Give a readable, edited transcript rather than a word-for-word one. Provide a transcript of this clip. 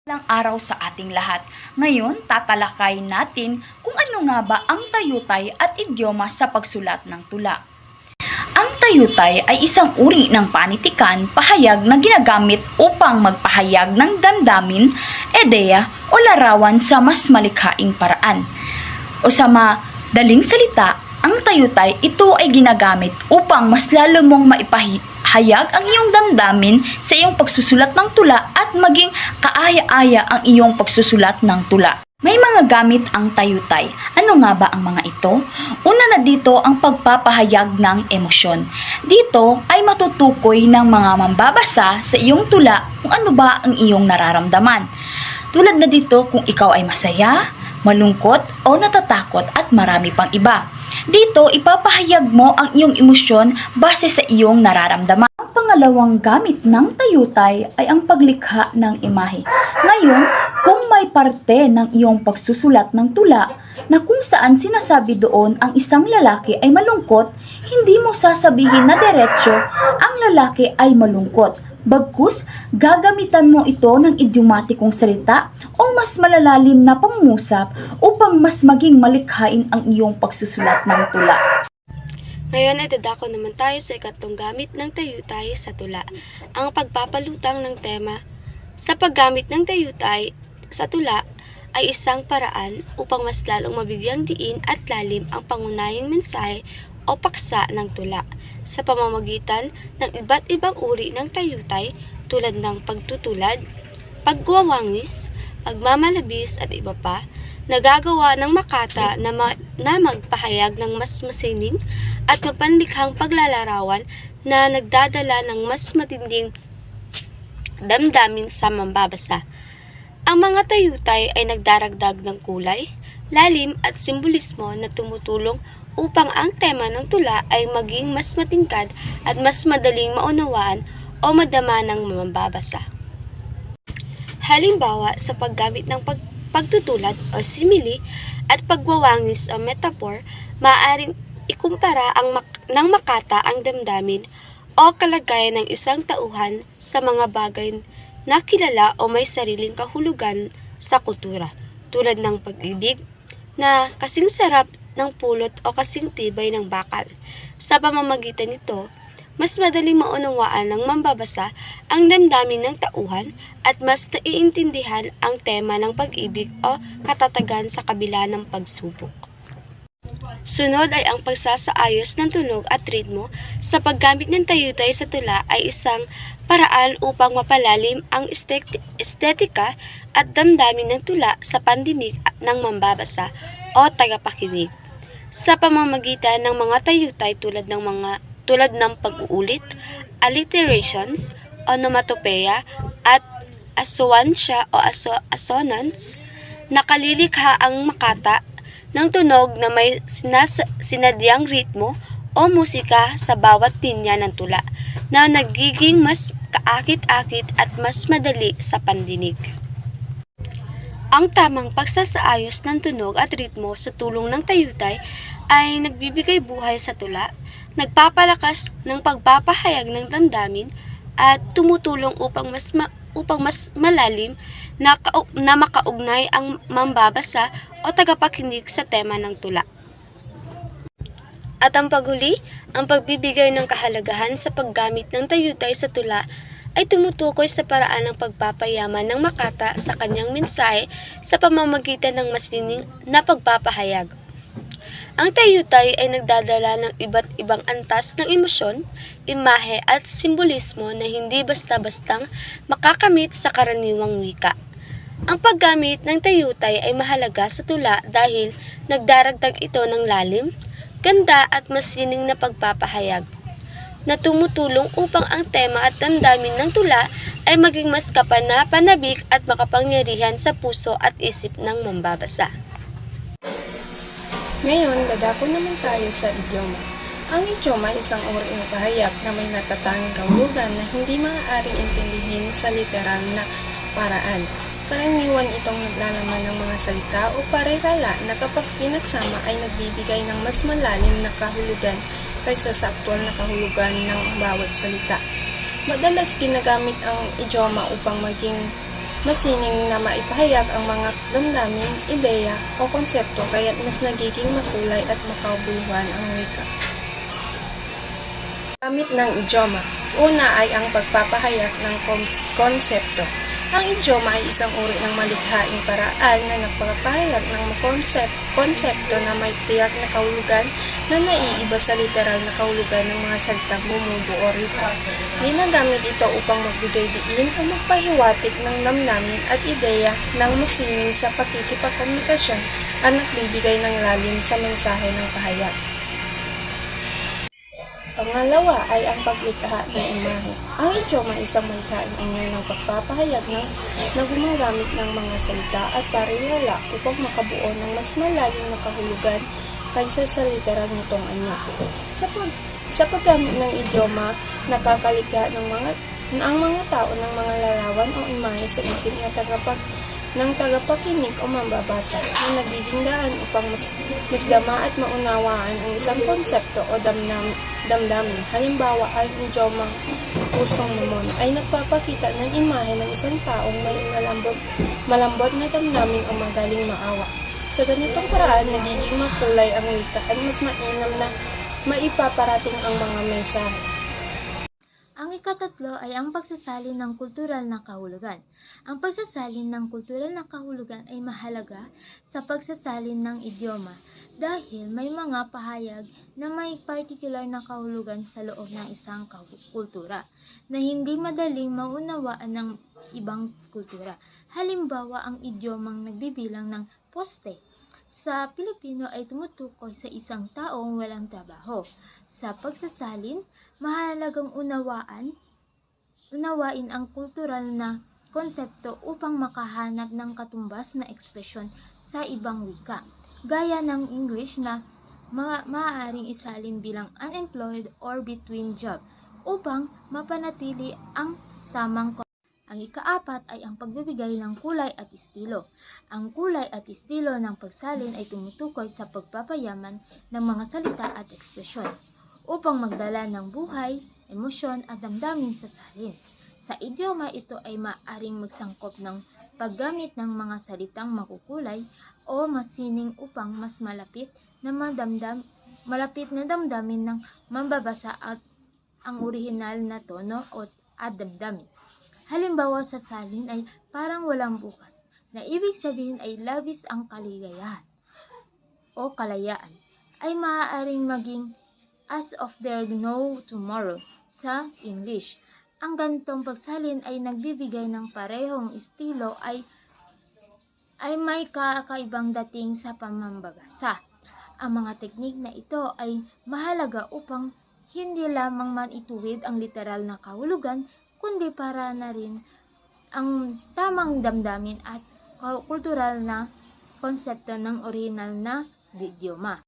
Lang araw sa ating lahat. Ngayon, tatalakayin natin kung ano nga ba ang tayutay at idioma sa pagsulat ng tula. Ang tayutay ay isang uri ng panitikan, pahayag na ginagamit upang magpahayag ng damdamin, ideya o larawan sa mas malikhaing paraan. O sa madaling salita, ang tayutay ito ay ginagamit upang mas lalo mong maipahayag ang iyong damdamin sa iyong pagsusulat ng tula at maging kaaya-aya ang iyong pagsusulat ng tula. May mga gamit ang tayutay. Ano nga ba ang mga ito? Una na dito ang pagpapahayag ng emosyon. Dito ay matutukoy ng mga mambabasa sa iyong tula kung ano ba ang iyong nararamdaman. Tulad na dito kung ikaw ay masaya, malungkot o natatakot at marami pang iba. Dito, ipapahayag mo ang iyong emosyon base sa iyong nararamdaman. Ang pangalawang gamit ng tayutay ay ang paglikha ng imahe. Ngayon, kung may parte ng iyong pagsusulat ng tula na kung saan sinasabi doon ang isang lalaki ay malungkot, hindi mo sasabihin na diretsyo ang lalaki ay malungkot. Bagkus, gagamitan mo ito ng idiomatikong salita o mas malalalim na pangungusap upang mas maging malikhain ang iyong pagsusulat ng tula. Ngayon ay dadako naman tayo sa ikatlong gamit ng tayutay sa tula, ang pagpapalutang ng tema. Sa paggamit ng tayutay sa tula ay isang paraan upang mas lalong mabigyang diin at lalim ang pangunahing mensahe o paksa ng tula sa pamamagitan ng iba't ibang uri ng tayutay tulad ng pagtutulad, pagwawangis, pagmamalabis at iba pa, nagagawa ng makata na magpahayag ng mas masining at mapanlikhang paglalarawan na nagdadala ng mas matinding damdamin sa mambabasa. Ang mga tayutay ay nagdaragdag ng kulay, lalim at simbolismo na tumutulong upang ang tema ng tula ay maging mas matingkad at mas madaling maunawaan o madama ng mambabasa. Halimbawa, sa paggamit ng pagtutulad o simile at pagwawangis o metaphor, maaaring ikumpara ng makata ang damdamin o kalagayan ng isang tauhan sa mga bagay na kilala o may sariling kahulugan sa kultura, tulad ng pag-ibig na kasing sarap ng pulot o kasing tibay ng bakal. Sa pamamagitan nito, mas madaling maunawaan ng mambabasa ang damdamin ng tauhan at mas naiintindihan ang tema ng pag-ibig o katatagan sa kabila ng pagsubok. Sunod ay ang pagsasaayos ng tunog at ritmo. Sa paggamit ng tayutay sa tula ay isang paraan upang mapalalim ang estetika at damdamin ng tula sa pandinig ng mambabasa o tagapakinig. Sa pamamagitan ng mga tayutay tulad ng pag-uulit, alliterations, onomatopeya at aswansya o assonance, nakalilikha ang makata ng tunog na may sinadyang ritmo o musika sa bawat linya ng tula na nagiging mas kaakit-akit at mas madali sa pandinig. Ang tamang pagsasaayos ng tunog at ritmo sa tulong ng tayutay ay nagbibigay buhay sa tula, nagpapalakas ng pagpapahayag ng damdamin at tumutulong upang mas malalim na makaugnay ang mambabasa o tagapakinig sa tema ng tula. At ang paghuli, ang pagbibigay ng kahalagahan sa paggamit ng tayutay sa tula ay tumutukoy sa paraan ng pagpapayaman ng makata sa kanyang mensahe sa pamamagitan ng masining na pagpapahayag. Ang tayutay ay nagdadala ng iba't ibang antas ng emosyon, imahe at simbolismo na hindi basta-bastang makakamit sa karaniwang wika. Ang paggamit ng tayutay ay mahalaga sa tula dahil nagdaragdag ito ng lalim, ganda at masining na pagpapahayag na tumutulong upang ang tema at damdamin ng tula ay maging mas kapana-panabik at makapangyarihan sa puso at isip ng mambabasa. Ngayon, dadako naman tayo sa idioma. Ang idioma ay isang uri ng pahayag na may natatanging kahulugan na hindi maaaring intindihin sa literal na paraan. Karaniwan itong naglalaman ng mga salita o parirala na kapag pinagsama ay nagbibigay ng mas malalim na kahulugan kaysa sa aktwal na kahulugan ng bawat salita. Madalas ginagamit ang idioma upang maging masining na maipahayag ang mga damdamin, ideya o konsepto kaya't mas nagiging makulay at makabuluhan ang wika. Gamit ng idioma. Una ay ang pagpapahayag ng konsepto. Ang idioma ay isang uri ng malikhaing paraan na nagpapahayag ng konsepto na may tiyak na kahulugan na naiiba sa literal na kahulugan ng mga salitang bumubuo rito. Ginagamit ito upang magbigay diin o magpahiwatig ng damdamin at ideya ng masining sa pakikipagkomunikasyon at nagbibigay ng lalim sa mensahe ng pahayag. Pangalawa ay ang paglikha ng imahe. Ang idioma ay isang malikhaing anyo ng pagpapahayag na gumagamit ng mga salita at parilala upang makabuo ng mas malalim na kahulugan kaysa sa literal nitong anyo. Sa paggamit ng idioma, nakakalikha ang mga tao ng mga larawan o imahe sa isip ng tagapakinig o mambabasa na nagiging daan upang mas dama at maunawaan ang isang konsepto o damdamin. Halimbawa, ang idiomang Pusong Limon ay nagpapakita ng imahe ng isang taong may malambot na damdamin o madaling maawa. Sa ganitong paraan, nagiging makulay ang wika at mas mainam na maipaparating ang mga mensahe. Ang ikatatlo ay ang pagsasalin ng kultural na kahulugan. Ang pagsasalin ng kultural na kahulugan ay mahalaga sa pagsasalin ng idioma dahil may mga pahayag na may partikular na kahulugan sa loob ng isang kultura na hindi madaling maunawaan ng ibang kultura. Halimbawa, ang idiomang nagbibilang ng poste sa Pilipino ay tumutukoy sa isang taong walang trabaho. Sa pagsasalin, mahalagang unawain ang kultural na konsepto upang makahanap ng katumbas na ekspresyon sa ibang wika, gaya ng English na maaaring isalin bilang unemployed or between job upang mapanatili ang tamang. Ang ikaapat ay ang pagbibigay ng kulay at estilo. Ang kulay at estilo ng pagsalin ay tumutukoy sa pagpapayaman ng mga salita at ekspresyon upang magdala ng buhay, emosyon at damdamin sa salin. Sa idioma, ito ay maaaring magsangkop ng paggamit ng mga salitang makukulay o masining upang mas malapit na damdamin ng mambabasa at ang orihinal na tono at damdamin. Halimbawa, sa salin ay parang walang bukas, na ibig sabihin ay labis ang kaligayahan o kalayaan, ay maaaring maging as of there no tomorrow sa English. Ang ganitong pagsalin ay nagbibigay ng parehong estilo ay may kakaibang dating sa pamambabasa. Ang mga teknik na ito ay mahalaga upang hindi lamang maituwid ang literal na kahulugan, kundi para na rin ang tamang damdamin at kultural na konsepto ng orihinal na idioma.